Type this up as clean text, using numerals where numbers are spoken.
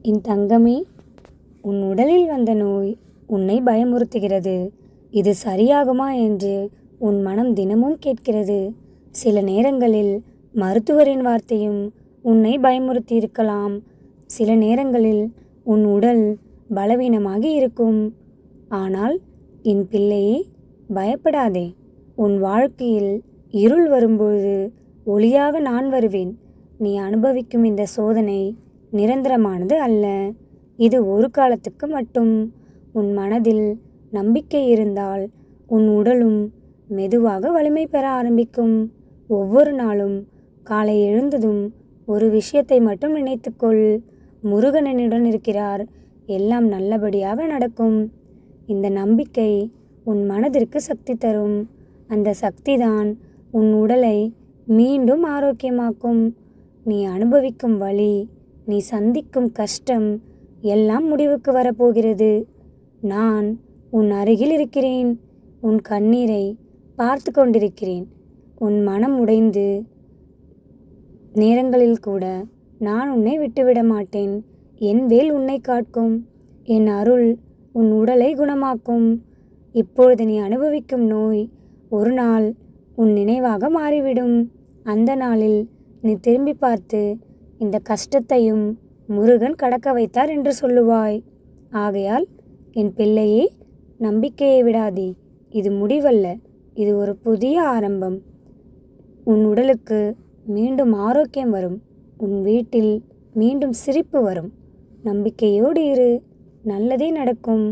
என் தங்கமே, உன் உடலில் வந்த நோய் உன்னை பயமுறுத்துகிறது. இது சரியாகுமா என்று உன் மனம் தினமும் கேட்கிறது. சில நேரங்களில் மருத்துவரின் வார்த்தையும் உன்னை பயமுறுத்தியிருக்கலாம். சில நேரங்களில் உன் உடல் பலவீனமாகி இருக்கும். ஆனால் என் பிள்ளையே, பயப்படாதே. உன் வாழ்க்கையில் இருள் வரும்பொழுது ஒளியாக நான் வருவேன். நீ அனுபவிக்கும் இந்த சோதனை நிரந்தரமானது அல்ல. இது ஒரு காலத்துக்கு மட்டும். உன் மனதில் நம்பிக்கை இருந்தால் உன் உடலும் மெதுவாக வலிமை பெற ஆரம்பிக்கும். ஒவ்வொரு நாளும் காலை எழுந்ததும் ஒரு விஷயத்தை மட்டும் நினைத்துக்கொள். முருகன் என்னுடன் இருக்கிறார், எல்லாம் நல்லபடியாக நடக்கும். இந்த நம்பிக்கை உன் மனதிற்கு சக்தி தரும். அந்த சக்திதான் உன் உடலை மீண்டும் ஆரோக்கியமாக்கும். நீ அனுபவிக்கும் வலி, நீ சந்திக்கும் கஷ்டம் எல்லாம் முடிவுக்கு வரப்போகிறது. நான் உன் அருகில் இருக்கிறேன். உன் கண்ணீரை பார்த்து கொண்டிருக்கிறேன். உன் மனம் உடைந்து நேரங்களில் கூட நான் உன்னை விட்டுவிட மாட்டேன். என் வேல் உன்னை காக்கும். என் அருள் உன் உடலை குணமாக்கும். இப்பொழுது நீ அனுபவிக்கும் நோய் ஒரு நாள் உன் நினைவாக மாறிவிடும். அந்த நாளில் நீ திரும்பி பார்த்து இந்த கஷ்டத்தையும் முருகன் கடக்க வைத்தார் என்று சொல்லுவாய். ஆகையால் என் பிள்ளையே, நம்பிக்கையை விடாதே. இது முடிவல்ல, இது ஒரு புதிய ஆரம்பம். உன் உடலுக்கு மீண்டும் ஆரோக்கியம் வரும். உன் வீட்டில் மீண்டும் சிரிப்பு வரும். நம்பிக்கையோடு இரு, நல்லதே நடக்கும்.